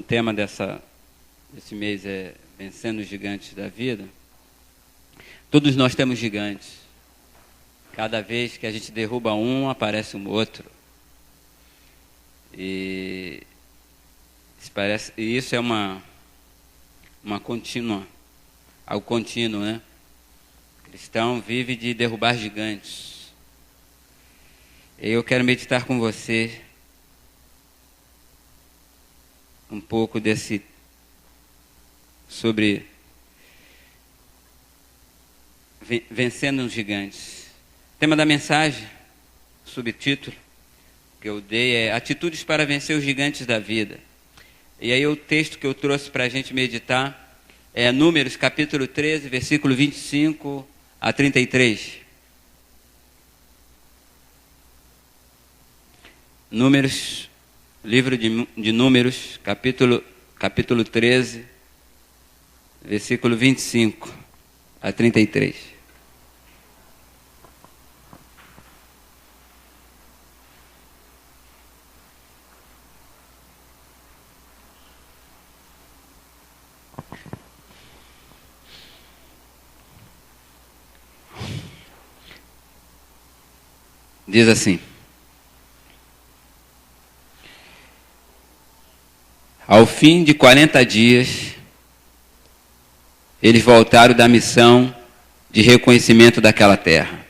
tema desse mês é Vencendo os Gigantes da Vida. Todos nós temos gigantes. Cada vez que a gente derruba um, aparece um outro. E isso é uma contínua, algo contínuo, né? O cristão vive de derrubar gigantes. E eu quero meditar com você um pouco sobre vencendo os gigantes. O tema da mensagem, subtítulo que eu dei é Atitudes para vencer os gigantes da vida. E aí o texto que eu trouxe para a gente meditar é Números capítulo 13, versículo 25 a 33. Números, livro de Números, capítulo 13, versículo 25 a 33. Diz assim: Ao fim de 40 dias, eles voltaram da missão de reconhecimento daquela terra.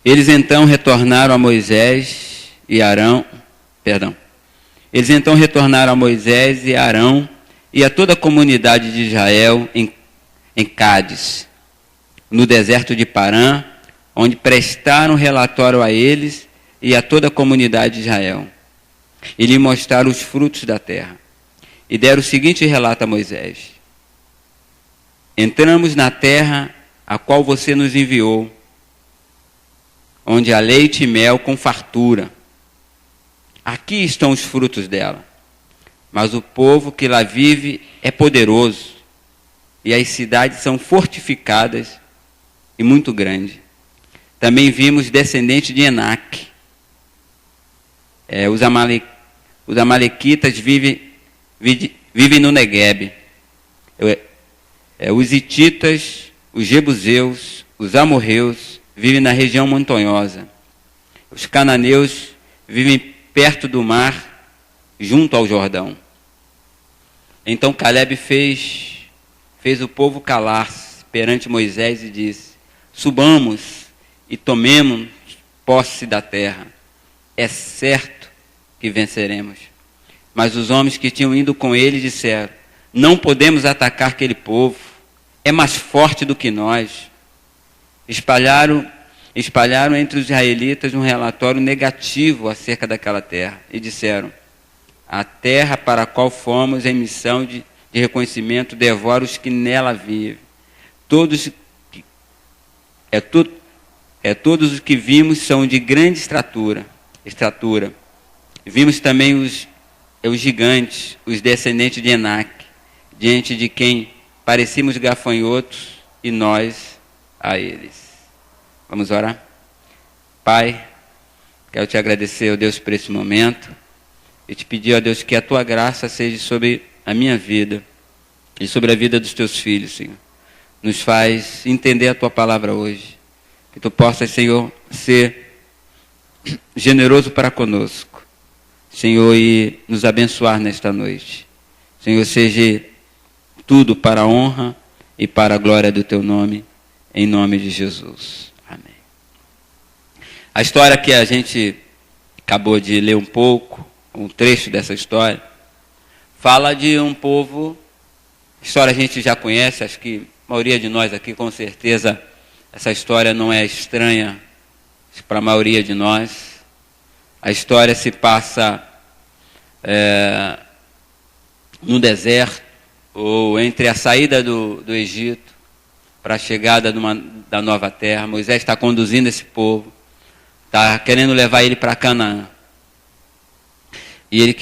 Eles então retornaram a Moisés e Arão e a toda a comunidade de Israel em Cádiz, no deserto de Parã, onde prestaram relatório a eles e a toda a comunidade de Israel. E lhe mostraram os frutos da terra. E deram o seguinte relato a Moisés: Entramos na terra a qual você nos enviou, onde há leite e mel com fartura. Aqui estão os frutos dela. Mas o povo que lá vive é poderoso, e as cidades são fortificadas e muito grandes. Também vimos descendentes de Enaque. Os amalequitas vivem no Neguebe. Os hititas, os jebuseus, os amorreus vivem na região montanhosa. Os cananeus vivem perto do mar, junto ao Jordão. Então Caleb fez o povo calar-se perante Moisés e disse: Subamos e tomemos posse da terra. É certo que venceremos. Mas os homens que tinham ido com ele disseram: Não podemos atacar aquele povo. É mais forte do que nós. Espalharam entre os israelitas um relatório negativo acerca daquela terra. E disseram: A terra para a qual fomos em missão de reconhecimento devora os que nela vivem. Todos os que vimos são de grande estatura. Vimos também os gigantes, os descendentes de Enaque, diante de quem parecíamos gafanhotos, e nós a eles. Vamos orar? Pai, quero te agradecer, ó Deus, por esse momento, e te pedir, ó Deus, que a tua graça seja sobre a minha vida e sobre a vida dos teus filhos, Senhor. Nos faz entender a tua palavra hoje. Que tu possas, Senhor, ser generoso para conosco, Senhor, e nos abençoar nesta noite. Senhor, seja tudo para a honra e para a glória do teu nome, em nome de Jesus. Amém. A história que a gente acabou de ler um pouco, um trecho dessa história, fala de um povo. A história a gente já conhece, acho que a maioria de nós aqui, com certeza, essa história não é estranha para a maioria de nós. A história se passa no deserto, ou entre a saída do Egito para a chegada da nova terra. Moisés está conduzindo esse povo, está querendo levar ele para Canaã. E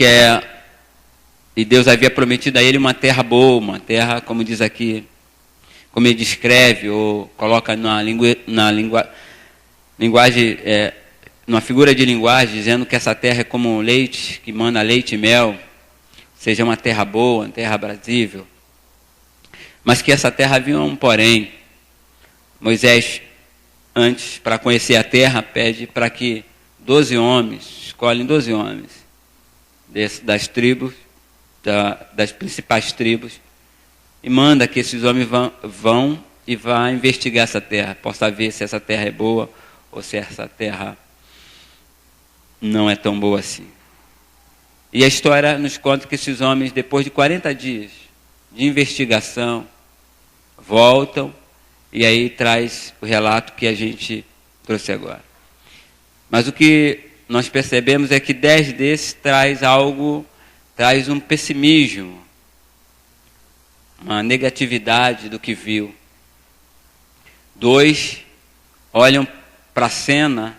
Deus havia prometido a ele uma terra boa, uma terra, como diz aqui, como ele descreve, ou coloca numa figura de linguagem, dizendo que essa terra é como leite, que mana leite e mel. seja uma terra boa, uma terra aprazível. Mas que essa terra havia um porém. Moisés, antes, para conhecer a terra, pede para que 12 homens, escolhem 12 homens das tribos, das principais tribos, e manda que esses homens vão e vá investigar essa terra, possa ver se essa terra é boa ou se essa terra não é tão boa assim. E a história nos conta que esses homens, depois de 40 dias de investigação, voltam e aí traz o relato que a gente trouxe agora. Mas o que nós percebemos é que 10 desses traz um pessimismo, uma negatividade do que viu. 2 olham para a cena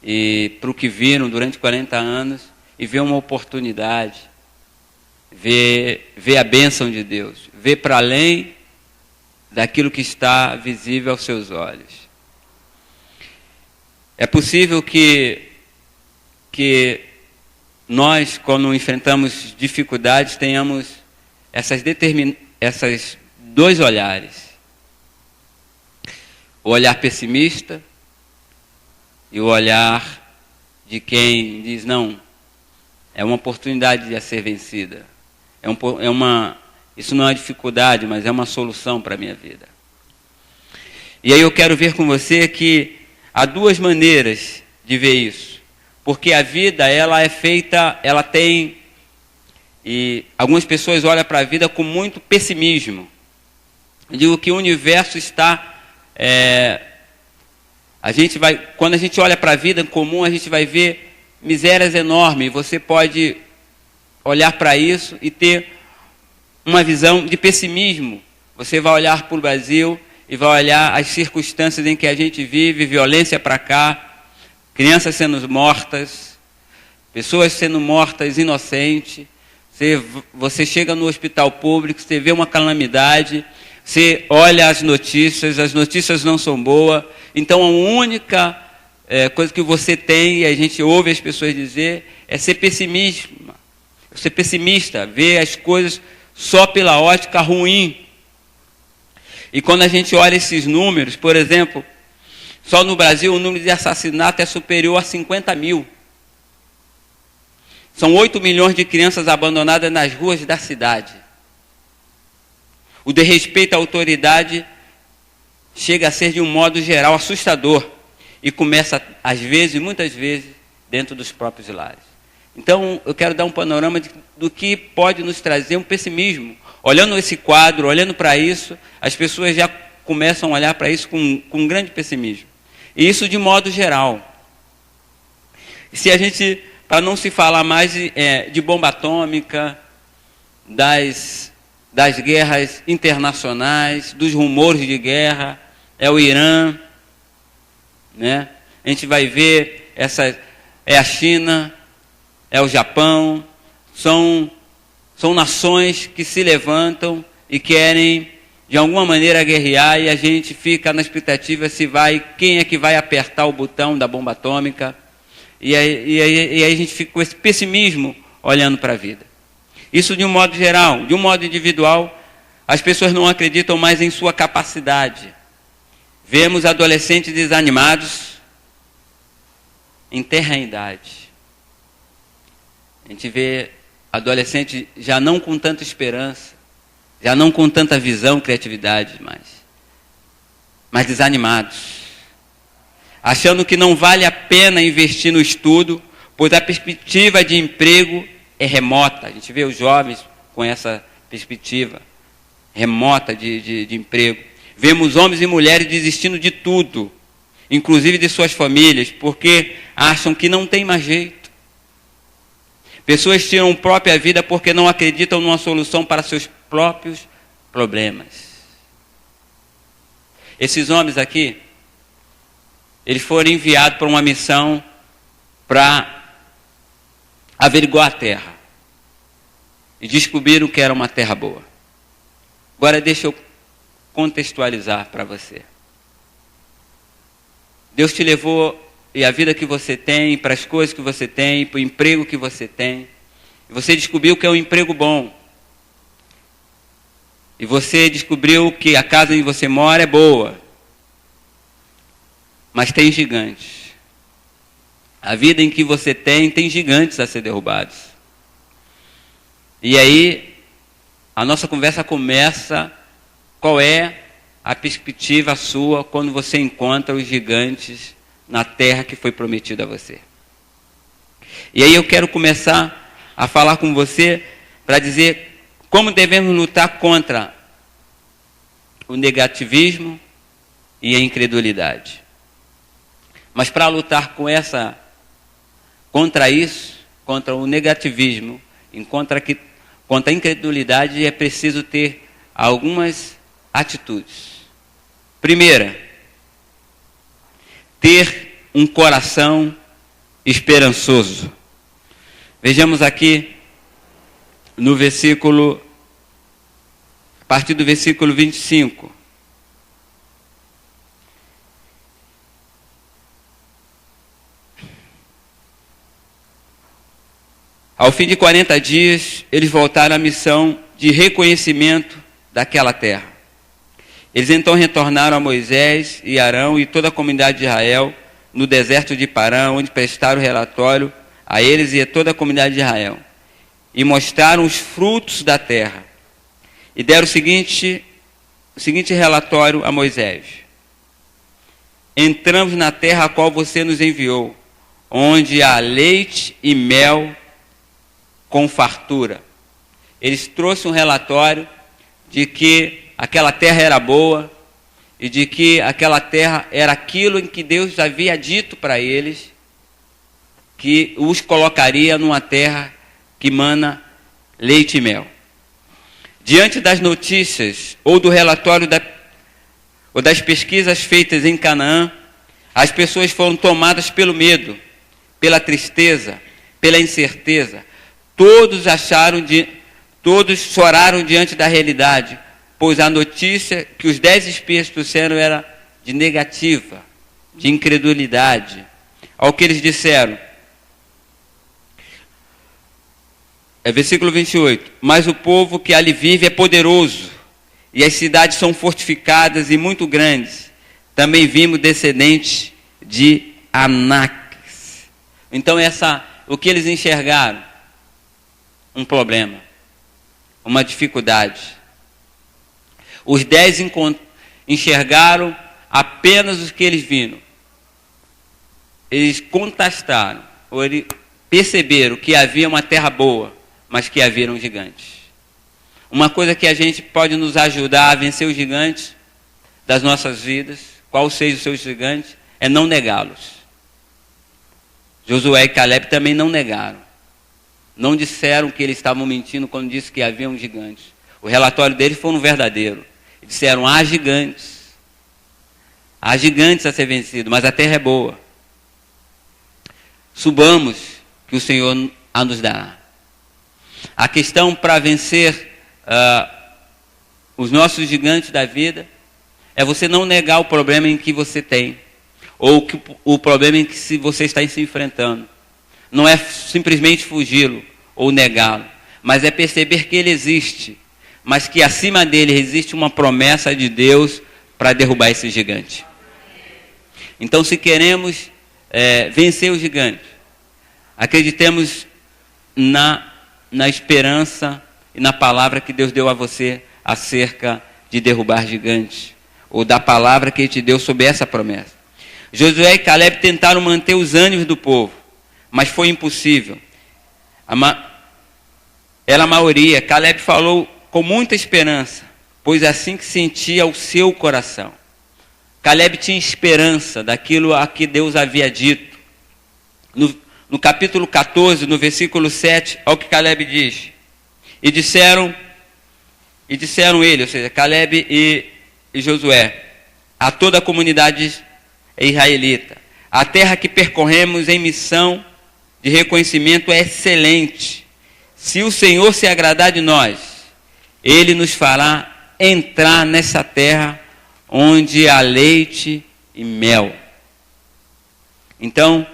e para o que viram durante 40 anos e vê uma oportunidade, vê a bênção de Deus, vê para além daquilo que está visível aos seus olhos. É possível que nós, quando enfrentamos dificuldades, tenhamos essas 2 olhares. O olhar pessimista e o olhar de quem diz, não, é uma oportunidade a ser vencida. Isso não é dificuldade, mas é uma solução para a minha vida. E aí eu quero ver com você que há 2 maneiras de ver isso. Porque a vida, ela é feita, ela tem... E algumas pessoas olham para a vida com muito pessimismo. Eu digo que o universo está... quando a gente olha para a vida em comum, a gente vai ver misérias enormes. Você pode olhar para isso e ter uma visão de pessimismo. Você vai olhar para o Brasil e vai olhar as circunstâncias em que a gente vive, violência para cá, crianças sendo mortas, pessoas sendo mortas inocentes. Você chega no hospital público, você vê uma calamidade, você olha as notícias não são boas. Então a única coisa que você tem, e a gente ouve as pessoas dizer, é ser pessimista, ver as coisas só pela ótica ruim. E quando a gente olha esses números, por exemplo, só no Brasil o número de assassinatos é superior a 50 mil. São 8 milhões de crianças abandonadas nas ruas da cidade. O desrespeito à autoridade chega a ser, de um modo geral, assustador. E começa, às vezes, muitas vezes, dentro dos próprios lares. Então, eu quero dar um panorama do que pode nos trazer um pessimismo. Olhando esse quadro, olhando para isso, as pessoas já começam a olhar para isso com um grande pessimismo. E isso de modo geral. E se a gente, para não se falar mais de bomba atômica, das guerras internacionais, dos rumores de guerra, é o Irã, né? A gente vai ver é a China, é o Japão, são nações que se levantam e querem de alguma maneira guerrear, e a gente fica na expectativa quem é que vai apertar o botão da bomba atômica, e aí a gente fica com esse pessimismo olhando para a vida. Isso de um modo geral. De um modo individual, as pessoas não acreditam mais em sua capacidade. Vemos adolescentes desanimados em tenra idade. A gente vê adolescentes já não com tanta esperança, já não com tanta visão, criatividade mas desanimados, achando que não vale a pena investir no estudo, pois a perspectiva de emprego é remota. A gente vê os jovens com essa perspectiva remota de emprego. Vemos homens e mulheres desistindo de tudo, inclusive de suas famílias, porque acham que não tem mais jeito. Pessoas tiram a própria vida porque não acreditam numa solução para seus próprios problemas. Esses homens aqui, eles foram enviados para uma missão para averiguar a terra. E descobriram que era uma terra boa. Agora deixa eu contextualizar para você. Deus te levou, e a vida que você tem, para as coisas que você tem, para o emprego que você tem, E você descobriu que é um emprego bom. E você descobriu que a casa em que você mora é boa. Mas tem gigantes. A vida em que você tem gigantes a ser derrubados. E aí, a nossa conversa começa, qual é a perspectiva sua quando você encontra os gigantes na terra que foi prometida a você. E aí eu quero começar a falar com você para dizer como devemos lutar contra o negativismo e a incredulidade. Mas para lutar contra isso, contra o negativismo, contra a incredulidade, é preciso ter algumas atitudes. Primeira, ter um coração esperançoso. Vejamos aqui no versículo, a partir do versículo 25. Ao fim de 40 dias, eles voltaram à missão de reconhecimento daquela terra. Eles então retornaram a Moisés e Arão e toda a comunidade de Israel no deserto de Parã, onde prestaram relatório a eles e a toda a comunidade de Israel. E mostraram os frutos da terra. E deram o seguinte relatório a Moisés: entramos na terra a qual você nos enviou, onde há leite e mel com fartura. Eles trouxeram um relatório de que aquela terra era boa e de que aquela terra era aquilo em que Deus havia dito para eles, que os colocaria numa terra que mana leite e mel. Diante das notícias ou do relatório ou das pesquisas feitas em Canaã, as pessoas foram tomadas pelo medo, pela tristeza, pela incerteza. Todos choraram diante da realidade, pois a notícia que os 10 espias trouxeram era de negativa, de incredulidade. Ao que eles disseram, versículo 28, mas o povo que ali vive é poderoso, e as cidades são fortificadas e muito grandes. Também vimos descendentes de Anáques. Então o que eles enxergaram? Um problema, uma dificuldade. Os 10 enxergaram apenas o que eles viram. Eles contrastaram, ou eles perceberam que havia uma terra boa, mas que havia um gigante. Uma coisa que a gente pode nos ajudar a vencer os gigantes das nossas vidas, qual seja o seu gigante, é não negá-los. Josué e Caleb também não negaram. Não disseram que eles estavam mentindo quando disse que havia um gigante. O relatório deles foi um verdadeiro. Disseram, há gigantes. Há gigantes a ser vencidos, mas a terra é boa. Subamos que o Senhor a nos dará. A questão para vencer os nossos gigantes da vida é você não negar o problema em que você tem, ou o problema em que você está se enfrentando. Não é simplesmente fugi-lo ou negá-lo, mas é perceber que ele existe, mas que acima dele existe uma promessa de Deus para derrubar esse gigante. Então, se queremos vencer o gigante, acreditemos na esperança e na palavra que Deus deu a você acerca de derrubar gigantes, ou da palavra que Ele te deu sobre essa promessa. Josué e Caleb tentaram manter os ânimos do povo, mas foi impossível. Era a maioria. Caleb falou com muita esperança, pois assim que sentia o seu coração. Caleb tinha esperança daquilo a que Deus havia dito. No capítulo 14, no versículo 7, olha o que Caleb diz. E disseram ele, ou seja, Caleb e Josué, a toda a comunidade israelita: a terra que percorremos em missão de reconhecimento é excelente. Se o Senhor se agradar de nós, Ele nos fará entrar nessa terra onde há leite e mel. Então,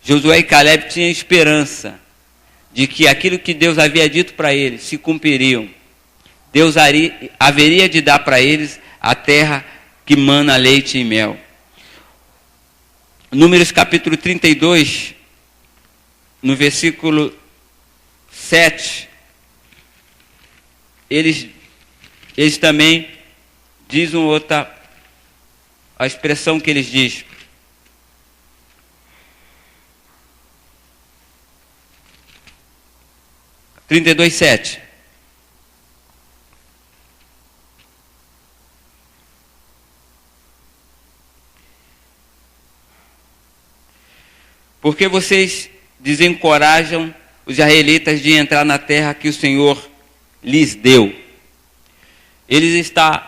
Josué e Caleb tinham esperança de que aquilo que Deus havia dito para eles se cumpririam. Deus haveria de dar para eles a terra que mana leite e mel. Números capítulo 32, no versículo 7, eles também dizem a expressão que eles dizem. (32:7). 32:7. Porque vocês desencorajam os israelitas de entrar na terra que o Senhor lhes deu. Eles estão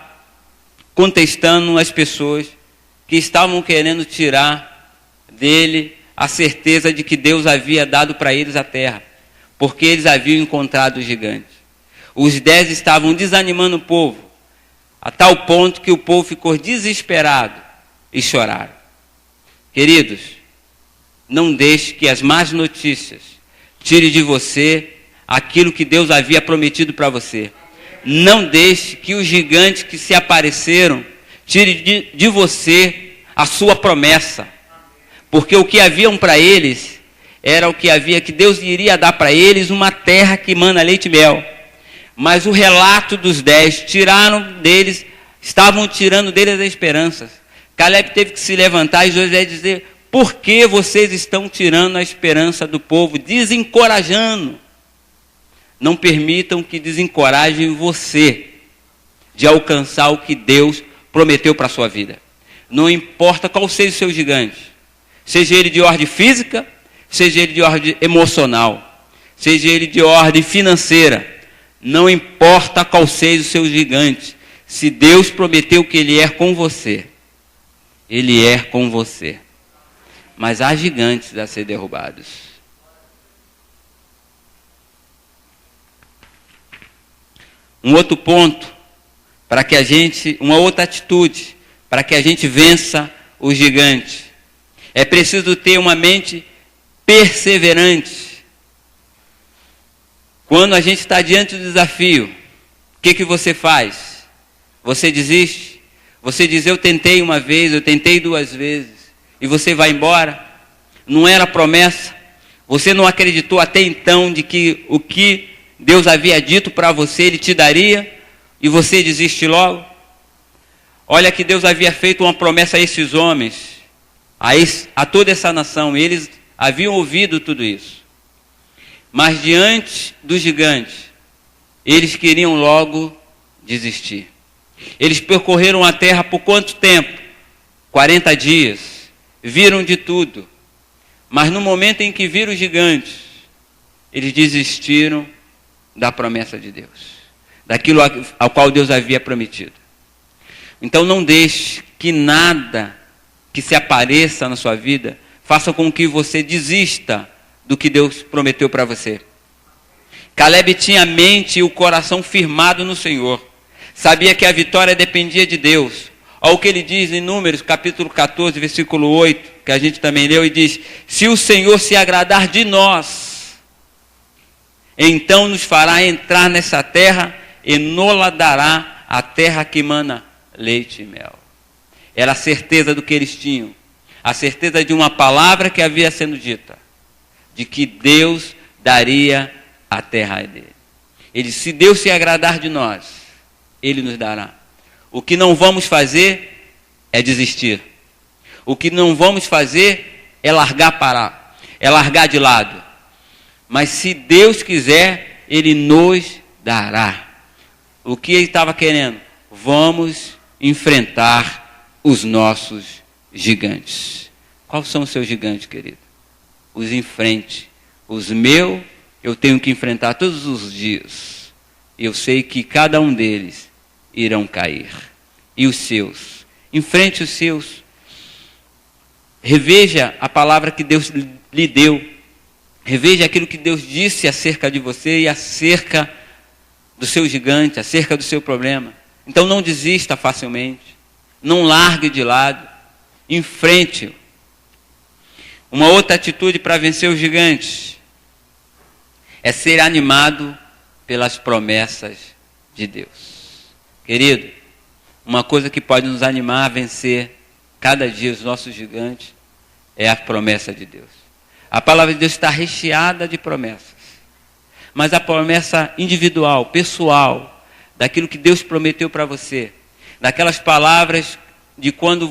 contestando as pessoas que estavam querendo tirar dele a certeza de que Deus havia dado para eles a terra, porque eles haviam encontrado o gigante. Os 10 estavam desanimando o povo, a tal ponto que o povo ficou desesperado e choraram. Queridos, não deixe que as más notícias tirem de você aquilo que Deus havia prometido para você. Não deixe que os gigantes que se apareceram tirem de você a sua promessa. Porque o que haviam para eles era o que havia, que Deus iria dar para eles uma terra que mana leite e mel. Mas o relato dos 10 estavam tirando deles as esperanças. Caleb teve que se levantar e Josué dizer: por que vocês estão tirando a esperança do povo, desencorajando? Não permitam que desencorajem você de alcançar o que Deus prometeu para a sua vida. Não importa qual seja o seu gigante, seja ele de ordem física, seja ele de ordem emocional, seja ele de ordem financeira, não importa qual seja o seu gigante, se Deus prometeu que Ele é com você, Ele é com você. Mas há gigantes a ser derrubados. Um outro ponto, uma outra atitude, para que a gente vença o gigante, é preciso ter uma mente perseverante. Quando a gente está diante do desafio, o que você faz? Você desiste? Você diz: eu tentei uma vez, eu tentei 2 vezes. E você vai embora? Não era promessa? Você não acreditou até então de que o que Deus havia dito para você, Ele te daria? E você desiste logo? Olha que Deus havia feito uma promessa a esses homens, a toda essa nação. E eles haviam ouvido tudo isso. Mas diante dos gigantes, eles queriam logo desistir. Eles percorreram a terra por quanto tempo? 40 dias. Viram de tudo, mas no momento em que viram os gigantes, eles desistiram da promessa de Deus, daquilo ao qual Deus havia prometido. Então não deixe que nada que se apareça na sua vida faça com que você desista do que Deus prometeu para você. Caleb tinha a mente e o coração firmado no Senhor, sabia que a vitória dependia de Deus. Olha o que ele diz em Números, capítulo 14, versículo 8, que a gente também leu, e diz: se o Senhor se agradar de nós, então nos fará entrar nessa terra e nos dará a terra que mana leite e mel. Era a certeza do que eles tinham, a certeza de uma palavra que havia sendo dita, de que Deus daria a terra dele. Ele disse: se Deus se agradar de nós, Ele nos dará. O que não vamos fazer é desistir. O que não vamos fazer é largar de lado. Mas se Deus quiser, Ele nos dará. O que ele estava querendo? Vamos enfrentar os nossos gigantes. Quais são os seus gigantes, querido? Os enfrente. Os meus eu tenho que enfrentar todos os dias. Eu sei que cada um deles irão cair. E os seus? Enfrente os seus. Reveja a palavra que Deus lhe deu. Reveja aquilo que Deus disse acerca de você e acerca do seu gigante, acerca do seu problema. Então não desista facilmente. Não largue de lado. Enfrente-o. Uma outra atitude para vencer os gigantes é ser animado pelas promessas de Deus. Querido, uma coisa que pode nos animar a vencer cada dia os nossos gigantes é a promessa de Deus. A palavra de Deus está recheada de promessas. Mas a promessa individual, pessoal, daquilo que Deus prometeu para você, daquelas palavras de quando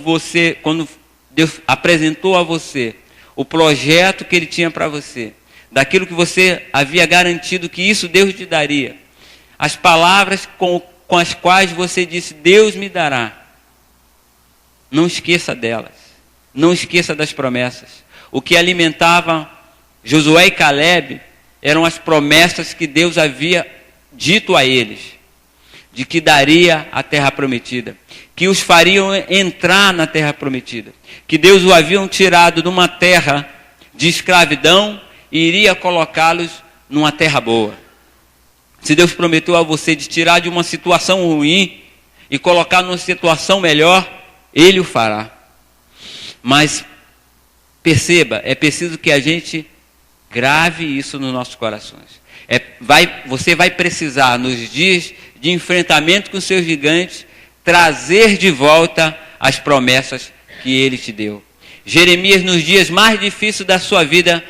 Deus apresentou a você o projeto que Ele tinha para você, daquilo que você havia garantido que isso Deus te daria, as palavras com as quais você disse, Deus me dará. Não esqueça delas, não esqueça das promessas. O que alimentava Josué e Caleb eram as promessas que Deus havia dito a eles, de que daria a terra prometida, que os fariam entrar na terra prometida, que Deus o haviam tirado de uma terra de escravidão e iria colocá-los numa terra boa. Se Deus prometeu a você de tirar de uma situação ruim e colocar numa situação melhor, Ele o fará. Mas perceba, é preciso que a gente grave isso nos nossos corações. Você vai precisar, nos dias de enfrentamento com seus gigantes, trazer de volta as promessas que Ele te deu. Jeremias, nos dias mais difíceis da sua vida,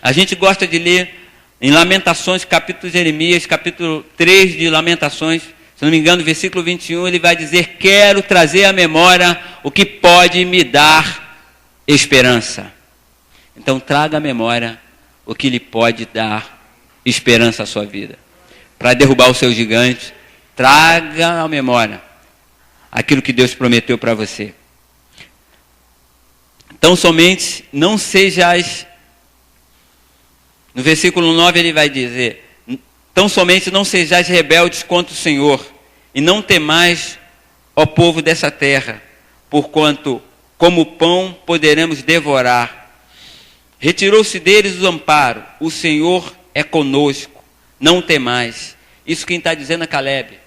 a gente gosta de ler em Lamentações, capítulo de Jeremias, capítulo 3 de Lamentações, se não me engano, versículo 21, ele vai dizer, quero trazer à memória o que pode me dar esperança. Então traga à memória o que lhe pode dar esperança à sua vida. Para derrubar o seu gigante, traga à memória aquilo que Deus prometeu para você. Então somente não sejais, no versículo 9 ele vai dizer, tão somente não sejais rebeldes contra o Senhor, e não temais, ó povo dessa terra, porquanto como pão poderemos devorar. Retirou-se deles o amparo, o Senhor é conosco, não temais. Isso quem está dizendo é Caleb.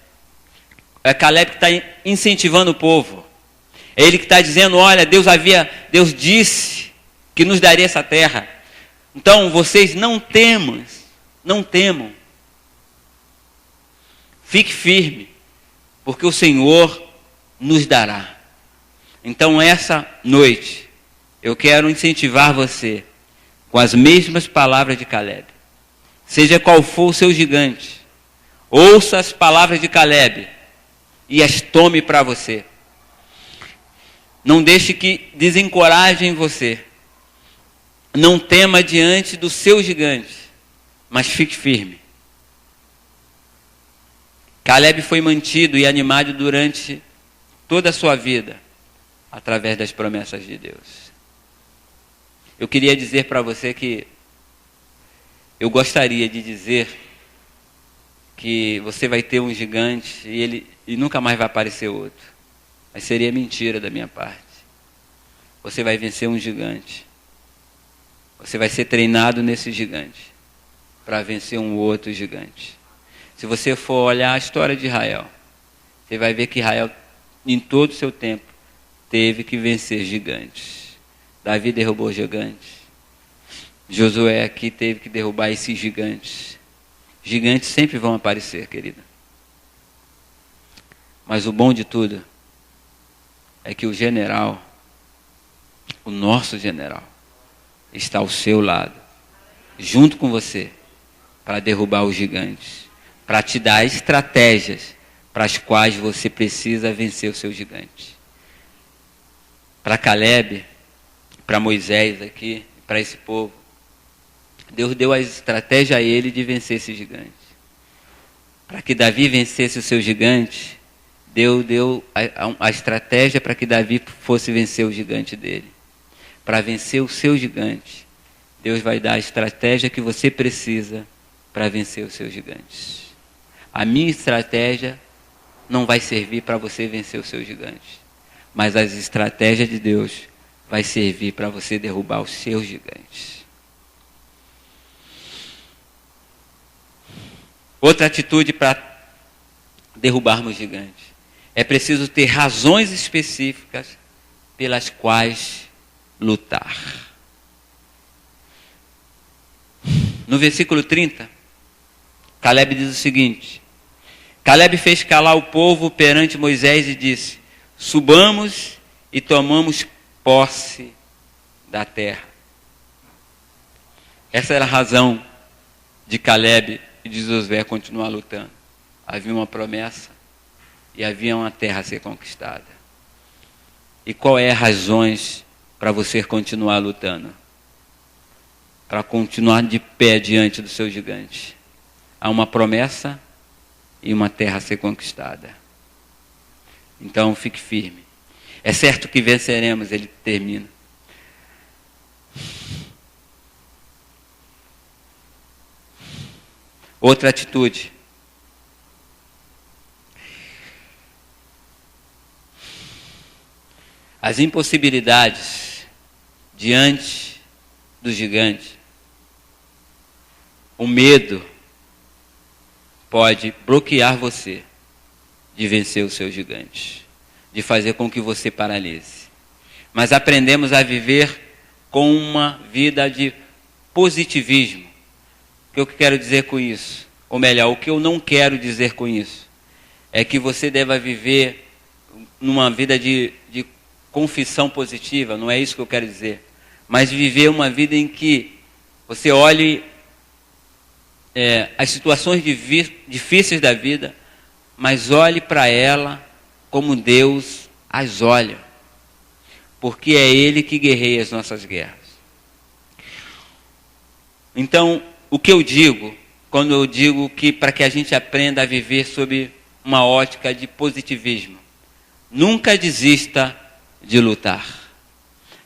É Caleb que está incentivando o povo. É ele que está dizendo, olha, Deus disse que nos daria essa terra. Então vocês não temam. Fique firme, porque o Senhor nos dará. Então essa noite, eu quero incentivar você com as mesmas palavras de Caleb. Seja qual for o seu gigante, ouça as palavras de Caleb e as tome para você. Não deixe que desencorajem você. Não tema diante do seu gigante, mas fique firme. Caleb foi mantido e animado durante toda a sua vida, através das promessas de Deus. Eu queria dizer para você que eu gostaria de dizer que você vai ter um gigante e nunca mais vai aparecer outro. Mas seria mentira da minha parte. Você vai vencer um gigante. Você vai ser treinado nesse gigante para vencer um outro gigante. Se você for olhar a história de Israel, você vai ver que Israel, em todo o seu tempo, teve que vencer gigantes. Davi derrubou gigantes. Josué aqui teve que derrubar esses gigantes. Gigantes sempre vão aparecer, querida. Mas o bom de tudo é que o general, o nosso general, está ao seu lado, junto com você, para derrubar os gigantes, para te dar estratégias para as quais você precisa vencer o seu gigante. Para Caleb, para Moisés aqui, para esse povo, Deus deu a estratégia a ele de vencer esse gigante. Para que Davi vencesse o seu gigante, Deus deu a estratégia para que Davi fosse vencer o gigante dele. Para vencer o seu gigante, Deus vai dar a estratégia que você precisa para vencer os seus gigantes. A minha estratégia não vai servir para você vencer o seu gigante, mas as estratégias de Deus vai servir para você derrubar os seus gigantes. Outra atitude para derrubarmos gigantes. É preciso ter razões específicas pelas quais lutar. No versículo 30, Caleb diz o seguinte: Caleb fez calar o povo perante Moisés e disse: subamos e tomamos posse da terra. Essa era a razão de Caleb e de Josué continuar lutando. Havia uma promessa e havia uma terra a ser conquistada. E qual é as razões para você continuar lutando? Para continuar de pé diante do seu gigante. Há uma promessa e uma terra a ser conquistada. Então fique firme. É certo que venceremos, ele termina. Outra atitude. As impossibilidades diante do gigante, o medo pode bloquear você de vencer o seu gigante, de fazer com que você paralise. Mas aprendemos a viver com uma vida de positivismo. O que eu quero dizer com isso? Ou melhor, o que eu não quero dizer com isso é que você deva viver numa vida de confissão positiva, não é isso que eu quero dizer. Mas viver uma vida em que você olhe as situações difíceis da vida, mas olhe para ela como Deus as olha. Porque é Ele que guerreia as nossas guerras. Então, o que eu digo, quando eu digo que para que a gente aprenda a viver sob uma ótica de positivismo, nunca desista de lutar.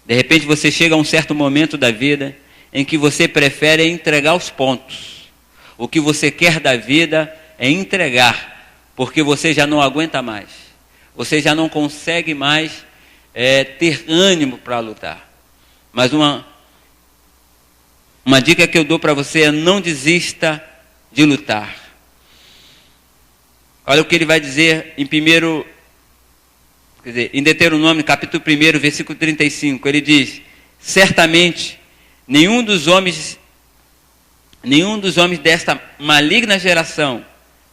De repente você chega a um certo momento da vida em que você prefere entregar os pontos. O que você quer da vida é entregar, porque você já não aguenta mais. Você já não consegue mais ter ânimo para lutar. Mas uma dica que eu dou para você é: não desista de lutar. Olha o que ele vai dizer em Deuteronômio, capítulo 1, versículo 35. Ele diz: certamente nenhum dos homens desta maligna geração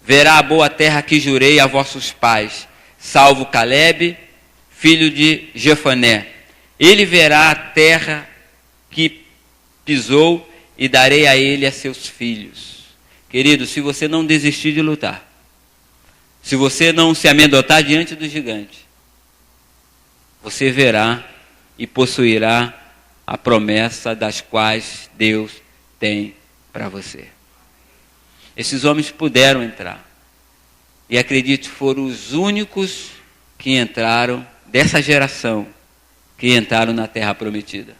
verá a boa terra que jurei a vossos pais, salvo Caleb, filho de Jefoné. Ele verá a terra que pisou e darei a ele a seus filhos. Querido, se você não desistir de lutar, se você não se amedrontar diante do gigante, você verá e possuirá a promessa das quais Deus tem para você. Esses homens puderam entrar. E acredite, foram os únicos que entraram dessa geração, que entraram na terra prometida.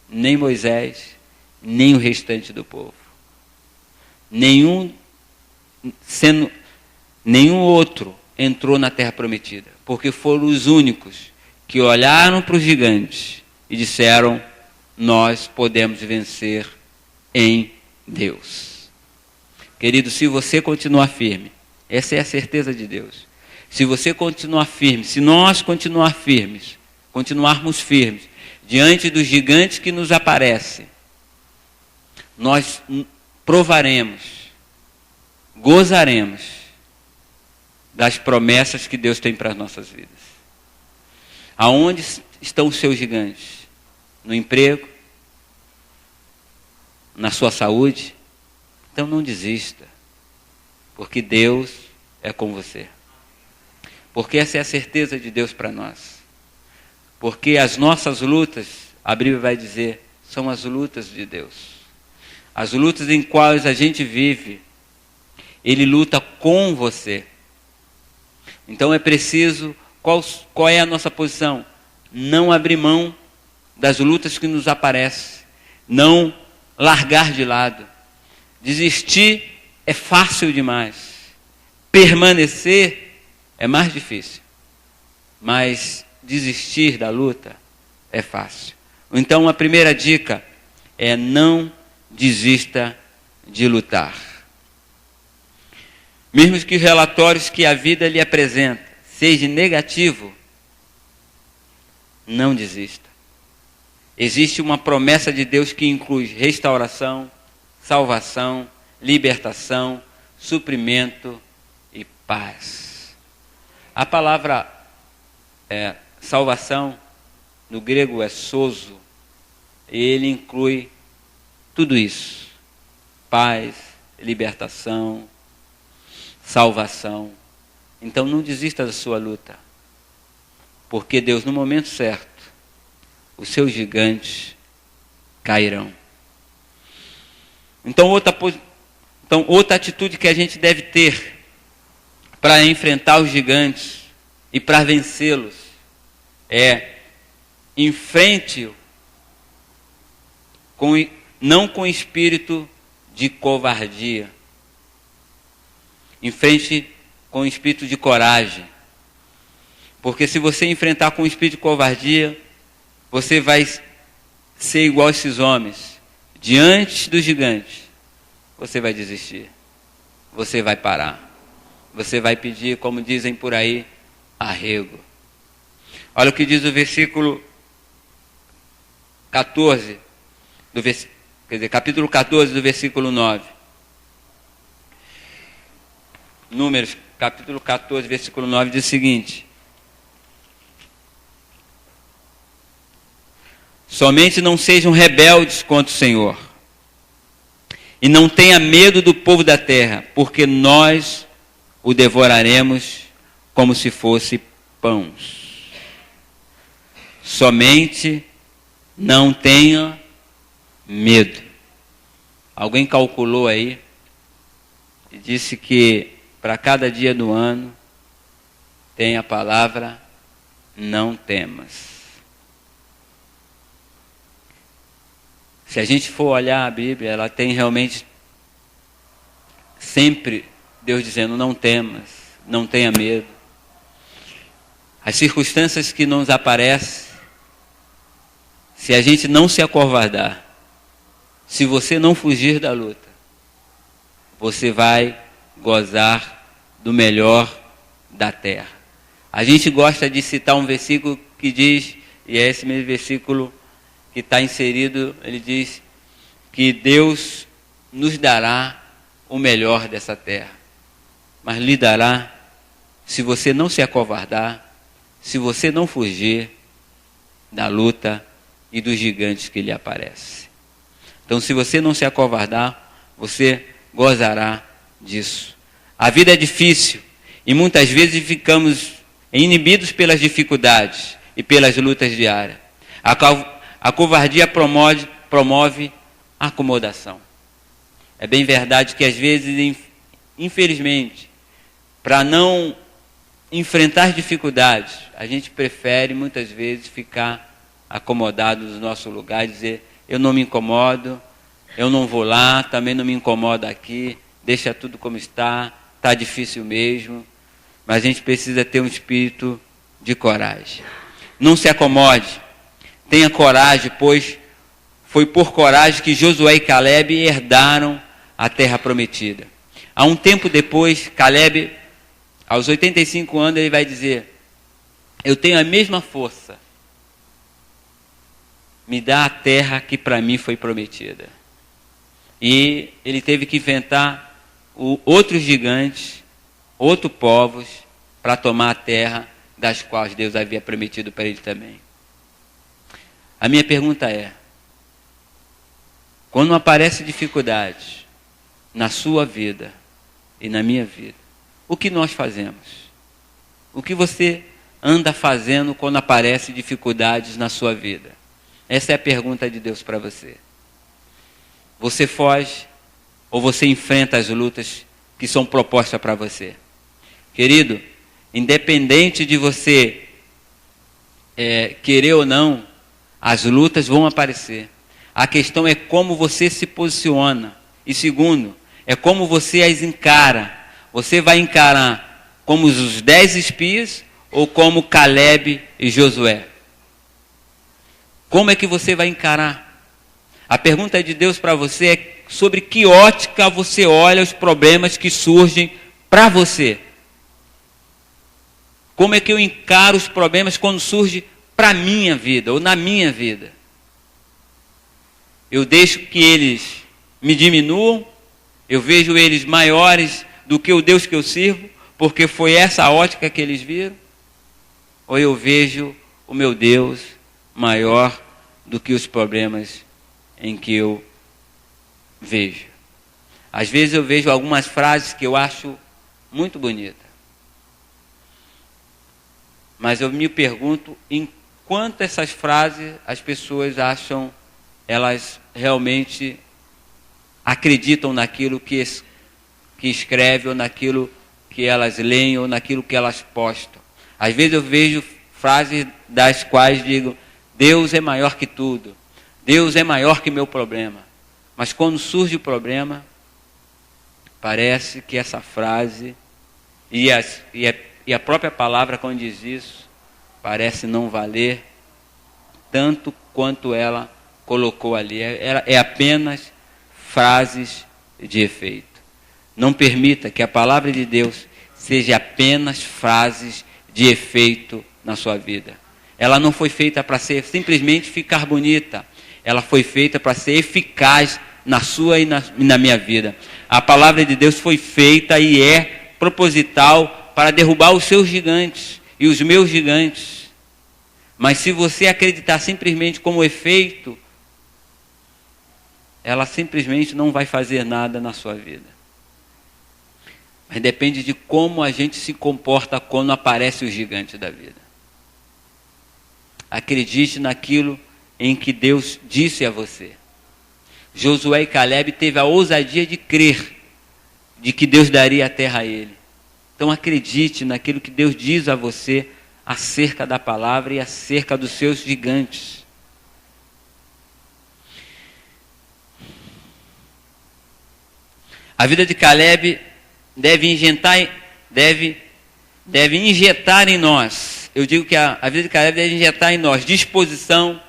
Nem Moisés, nem o restante do povo. Nenhum outro entrou na terra prometida, porque foram os únicos que olharam para os gigantes e disseram: nós podemos vencer em Deus. Querido, se você continuar firme, essa é a certeza de Deus. Se você continuar firme, se nós continuarmos firmes diante dos gigantes que nos aparecem, nós provaremos, gozaremos das promessas que Deus tem para as nossas vidas. Aonde estão os seus gigantes? No emprego? Na sua saúde? Então não desista, porque Deus é com você. Porque essa é a certeza de Deus para nós. Porque as nossas lutas, a Bíblia vai dizer, são as lutas de Deus. As lutas em quais a gente vive, Ele luta com você. Então é preciso, qual é a nossa posição? Não abrir mão das lutas que nos aparecem. Não largar de lado. Desistir é fácil demais. Permanecer é mais difícil. Mas desistir da luta é fácil. Então a primeira dica é: não desista de lutar. Mesmo que os relatórios que a vida lhe apresenta seja negativo, não desista. Existe uma promessa de Deus que inclui restauração, salvação, libertação, suprimento e paz. A palavra salvação, no grego é sozo, e ele inclui tudo isso: paz, libertação, salvação. Então não desista da sua luta, porque Deus, no momento certo, os seus gigantes cairão. Então outra atitude que a gente deve ter para enfrentar os gigantes e para vencê-los é: enfrente-o não com espírito de covardia. Enfrente com espírito de coragem. Porque se você enfrentar com espírito de covardia, você vai ser igual a esses homens. Diante dos gigantes, você vai desistir. Você vai parar. Você vai pedir, como dizem por aí, arrego. Olha o que diz o versículo 14, capítulo 14 do versículo 9. Números, capítulo 14, versículo 9, diz o seguinte: somente não sejam rebeldes contra o Senhor, e não tenha medo do povo da terra, porque nós o devoraremos como se fosse pães. Somente não tenha medo. Alguém calculou aí e disse que para cada dia do ano tem a palavra não temas. Se a gente for olhar a Bíblia, ela tem realmente sempre Deus dizendo não temas, não tenha medo. As circunstâncias que nos aparecem, se a gente não se acovardar, se você não fugir da luta, você vai gozar do melhor da terra. A gente gosta de citar um versículo que diz, e é esse mesmo versículo que está inserido, ele diz que Deus nos dará o melhor dessa terra, mas lhe dará se você não se acovardar, se você não fugir da luta e dos gigantes que lhe aparecem. Então, se você não se acovardar, você gozará disso. A vida é difícil e muitas vezes ficamos inibidos pelas dificuldades e pelas lutas diárias. A covardia promove a acomodação. É bem verdade que às vezes, infelizmente, para não enfrentar dificuldades, a gente prefere muitas vezes ficar acomodado no nosso lugar e dizer: eu não me incomodo, eu não vou lá, também não me incomoda aqui, deixa tudo como está difícil mesmo. Mas a gente precisa ter um espírito de coragem. Não se acomode, tenha coragem, pois foi por coragem que Josué e Caleb herdaram a terra prometida. Há um tempo depois, Caleb, aos 85 anos, ele vai dizer: eu tenho a mesma força, me dá a terra que para mim foi prometida. E ele teve que enfrentar outros gigantes, outros povos, para tomar a terra das quais Deus havia prometido para ele também. A minha pergunta é: quando aparece dificuldades na sua vida e na minha vida, o que nós fazemos? O que você anda fazendo quando aparecem dificuldades na sua vida? Essa é a pergunta de Deus para você. Você foge ou você enfrenta as lutas que são propostas para você? Querido, independente de você querer ou não, as lutas vão aparecer. A questão é como você se posiciona. E segundo, é como você as encara. Você vai encarar como os 10 espias ou como Caleb e Josué? Como é que você vai encarar? A pergunta de Deus para você é sobre que ótica você olha os problemas que surgem para você. Como é que eu encaro os problemas quando surgem para a minha vida ou na minha vida? Eu deixo que eles me diminuam, eu vejo eles maiores do que o Deus que eu sirvo, porque foi essa a ótica que eles viram? Ou eu vejo o meu Deus maior do que os problemas em que eu vejo? Às vezes eu vejo algumas frases que eu acho muito bonitas. Mas eu me pergunto em quanto essas frases as pessoas acham, elas realmente acreditam naquilo que escreve, ou naquilo que elas leem, ou naquilo que elas postam. Às vezes eu vejo frases das quais digo: Deus é maior que tudo, Deus é maior que meu problema. Mas quando surge o problema, parece que essa frase e a própria palavra, quando diz isso, parece não valer tanto quanto ela colocou ali. É apenas frases de efeito. Não permita que a palavra de Deus seja apenas frases de efeito na sua vida. Ela não foi feita para ser simplesmente ficar bonita. Ela foi feita para ser eficaz na sua e na minha vida. A palavra de Deus foi feita e é proposital para derrubar os seus gigantes e os meus gigantes. Mas se você acreditar simplesmente como efeito, ela simplesmente não vai fazer nada na sua vida. Mas depende de como a gente se comporta quando aparece o gigante da vida. Acredite naquilo em que Deus disse a você. Josué e Caleb teve a ousadia de crer de que Deus daria a terra a ele. Então acredite naquilo que Deus diz a você acerca da palavra e acerca dos seus gigantes. A vida de Caleb deve injetar em nós. Eu digo que a vida de Caleb deve injetar em nós disposição,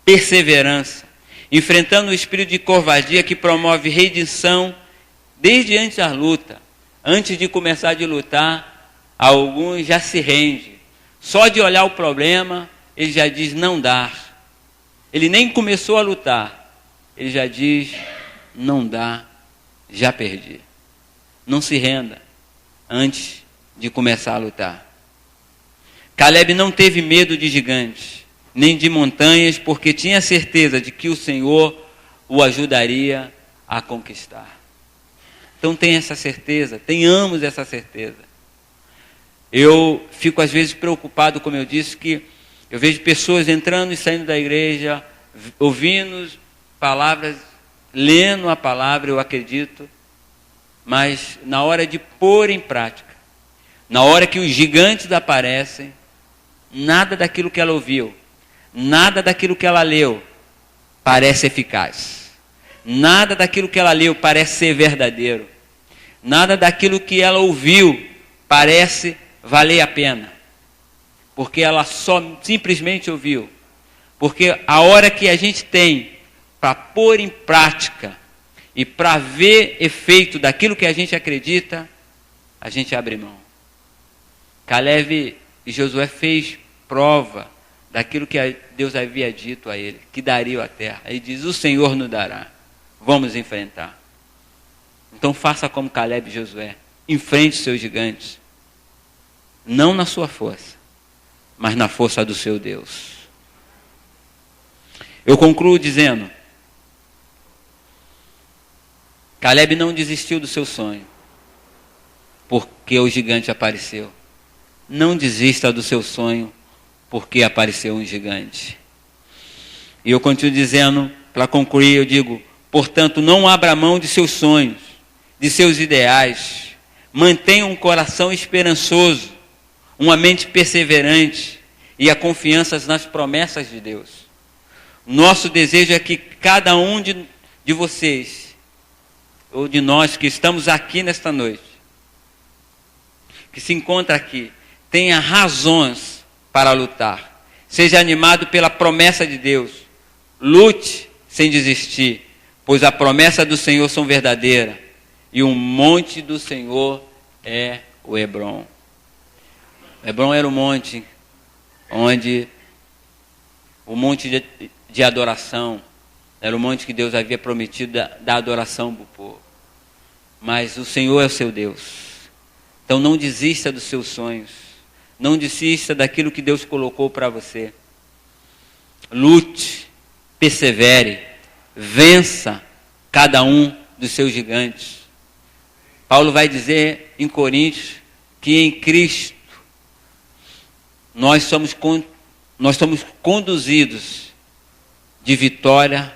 perseverança, enfrentando o espírito de covardia que promove redenção desde antes da luta. Antes de começar a lutar, alguns já se rendem. Só de olhar o problema, ele já diz: não dá. Ele nem começou a lutar, ele já diz: não dá, já perdi. Não se renda antes de começar a lutar. Caleb não teve medo de gigantes, nem de montanhas, porque tinha certeza de que o Senhor o ajudaria a conquistar. Então tenha essa certeza, tenhamos essa certeza. Eu fico às vezes preocupado, como eu disse, que eu vejo pessoas entrando e saindo da igreja, ouvindo palavras, lendo a palavra, eu acredito, mas na hora de pôr em prática, na hora que os gigantes aparecem, nada daquilo que ela ouviu, nada daquilo que ela leu parece eficaz. Nada daquilo que ela leu parece ser verdadeiro. Nada daquilo que ela ouviu parece valer a pena. Porque ela só simplesmente ouviu. Porque a hora que a gente tem para pôr em prática e para ver efeito daquilo que a gente acredita, a gente abre mão. Caleb e Josué fez prova daquilo que Deus havia dito a ele, que daria a terra. Ele diz: o Senhor nos dará. Vamos enfrentar. Então faça como Caleb e Josué. Enfrente os seus gigantes. Não na sua força, mas na força do seu Deus. Eu concluo dizendo: Caleb não desistiu do seu sonho, porque o gigante apareceu. Não desista do seu sonho, porque apareceu um gigante. E eu continuo dizendo, para concluir, eu digo: portanto, não abra mão de seus sonhos, de seus ideais. Mantenha um coração esperançoso, uma mente perseverante e a confiança nas promessas de Deus. Nosso desejo é que cada um de vocês, ou de nós que estamos aqui nesta noite, que se encontra aqui, tenha razões para lutar. Seja animado pela promessa de Deus. Lute sem desistir, pois a promessa do Senhor são verdadeiras. E o monte do Senhor é o Hebrom. Hebrom era o monte onde o monte de adoração, era o monte que Deus havia prometido da adoração para o povo. mas o Senhor é o seu Deus. Então não desista dos seus sonhos, não desista daquilo que Deus colocou para você. Lute, persevere, vença cada um dos seus gigantes. Paulo vai dizer em Coríntios que em Cristo nós somos conduzidos de vitória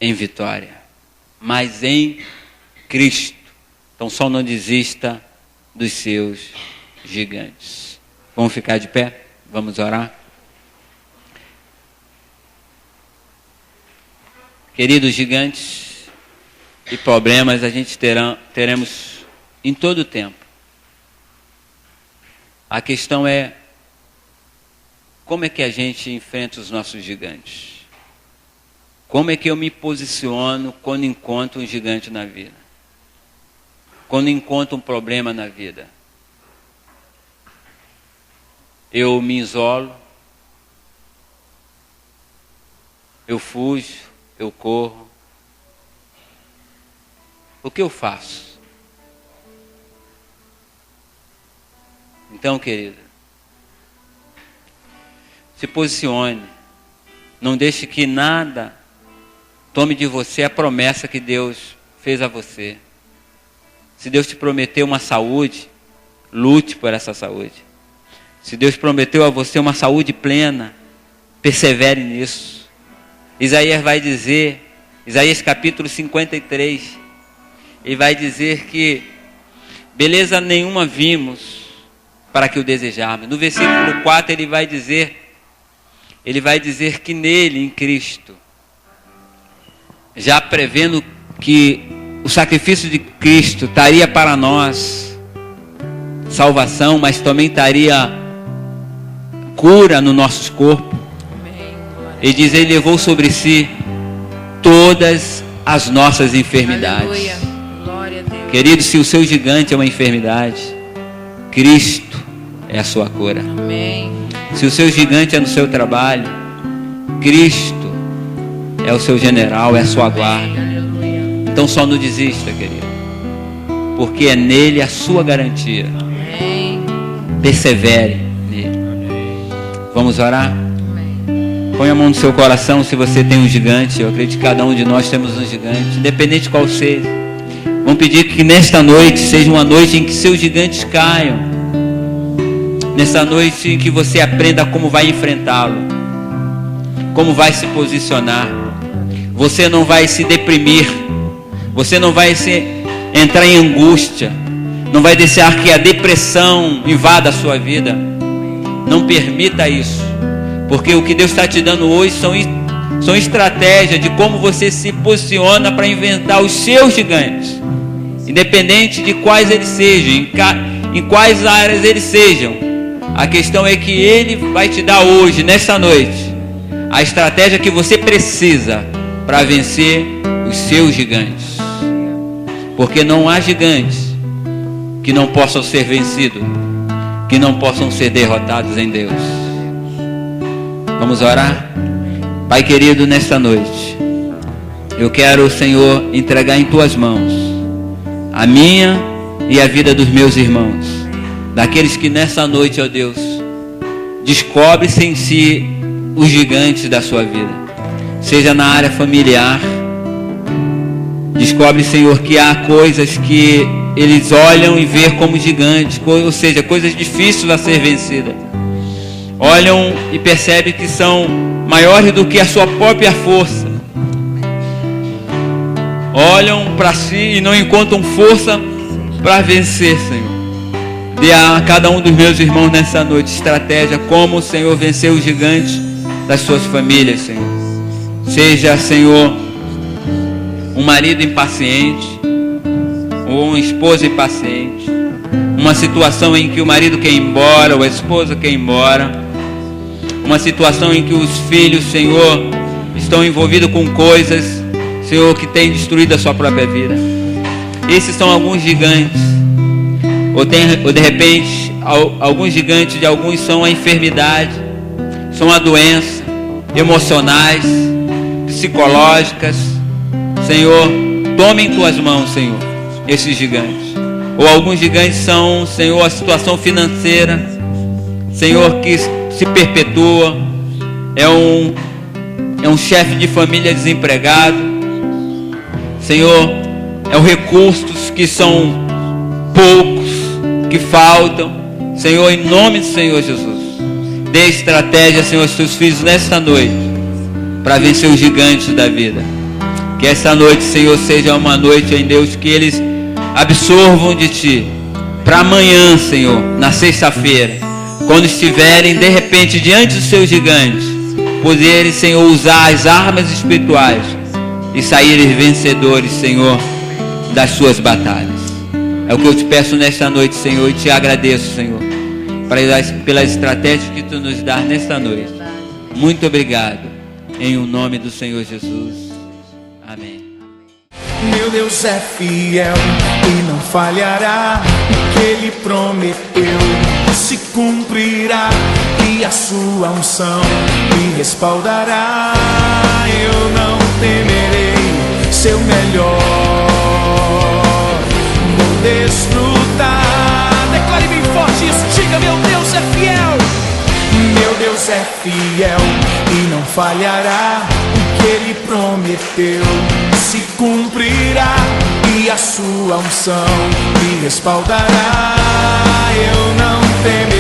em vitória, mas em Cristo. Então só não desista dos seus gigantes. Vamos ficar de pé? Vamos orar? Queridos, gigantes e problemas a gente teremos em todo o tempo. A questão é, como é que a gente enfrenta os nossos gigantes? Como é que eu me posiciono quando encontro um gigante na vida? Quando encontro um problema na vida? Eu me isolo? Eu fujo? Eu corro? O que eu faço? Então, querido, se posicione. Não deixe que nada tome de você a promessa que Deus fez a você. Se Deus te prometeu uma saúde, lute por essa saúde. Se Deus prometeu a você uma saúde plena, persevere nisso. Isaías vai dizer, Isaías capítulo 53, ele vai dizer que beleza nenhuma vimos para que o desejarmos. No versículo 4 ele vai dizer que nele, em Cristo, já prevendo que o sacrifício de Cristo traria para nós salvação, mas também traria cura no nosso corpo. Ele diz, ele levou sobre si todas as nossas enfermidades. Querido, se o seu gigante é uma enfermidade, Cristo é a sua cura. Amém. Se o seu gigante é no seu trabalho, Cristo é o seu general, é a sua guarda. Então só não desista, querido, porque é nele a sua garantia. Persevere nele. Vamos orar? Põe a mão no seu coração se você tem um gigante. Eu acredito que cada um de nós temos um gigante, independente de qual seja. Vamos pedir que nesta noite seja uma noite em que seus gigantes caiam. Nessa noite em que você aprenda como vai enfrentá-lo, como vai se posicionar. Você não vai se deprimir, você não vai entrar em angústia, não vai deixar que a depressão invada a sua vida. Não permita isso, porque o que Deus está te dando hoje são estratégias de como você se posiciona para inventar os seus gigantes, independente de quais eles sejam, em quais áreas eles sejam. A questão é que Ele vai te dar hoje, nessa noite, a estratégia que você precisa para vencer os seus gigantes. Porque não há gigantes que não possam ser vencidos, que não possam ser derrotados em Deus. Vamos orar? Pai querido, nesta noite, eu quero, Senhor, entregar em Tuas mãos a minha e a vida dos meus irmãos, daqueles que nessa noite, ó Deus, descobre-se em si os gigantes da sua vida, seja na área familiar. Descobre, Senhor, que há coisas que eles olham e vê como gigantes, ou seja, coisas difíceis a ser vencidas. Olham e percebem que são maiores do que a sua própria força. Olham para si e não encontram força para vencer, Senhor. Dê a cada um dos meus irmãos nessa noite estratégia como o Senhor venceu os gigantes das suas famílias, Senhor. Seja, Senhor, um marido impaciente, ou uma esposa impaciente, uma situação em que o marido quer ir embora, ou a esposa quer ir embora, uma situação em que os filhos, Senhor, estão envolvidos com coisas, Senhor, que têm destruído a sua própria vida. Esses são alguns gigantes. Ou de repente, alguns gigantes de alguns são a enfermidade, são a doença, emocionais, psicológicas. Senhor, tome em Tuas mãos, Senhor, esses gigantes. Ou alguns gigantes são, Senhor, a situação financeira, Senhor, que se perpetua. É um chefe de família desempregado. Senhor, é os recursos que são poucos, que faltam. Senhor, em nome do Senhor Jesus, dê estratégia, Senhor, aos teus filhos nesta noite, para vencer os gigantes da vida. Que esta noite, Senhor, seja uma noite, em Deus, que eles absorvam de Ti, para amanhã, Senhor, na sexta-feira, quando estiverem de repente diante dos seus gigantes, poderem, Senhor, usar as armas espirituais e saírem vencedores, Senhor, das suas batalhas. É o que eu te peço nesta noite, Senhor, e te agradeço, Senhor, pelas estratégias que Tu nos dás nesta noite. Muito obrigado, em o nome do Senhor Jesus. Amém. Meu Deus é fiel e não falhará. O que Ele prometeu se cumprirá, e a sua unção me respaldará. Eu não temerei, seu melhor vou desfrutar. Declare bem forte isso, diga: meu Deus é fiel. Meu Deus é fiel e não falhará. O que Ele prometeu se cumprirá, e a sua unção me respaldará. Eu não temerei.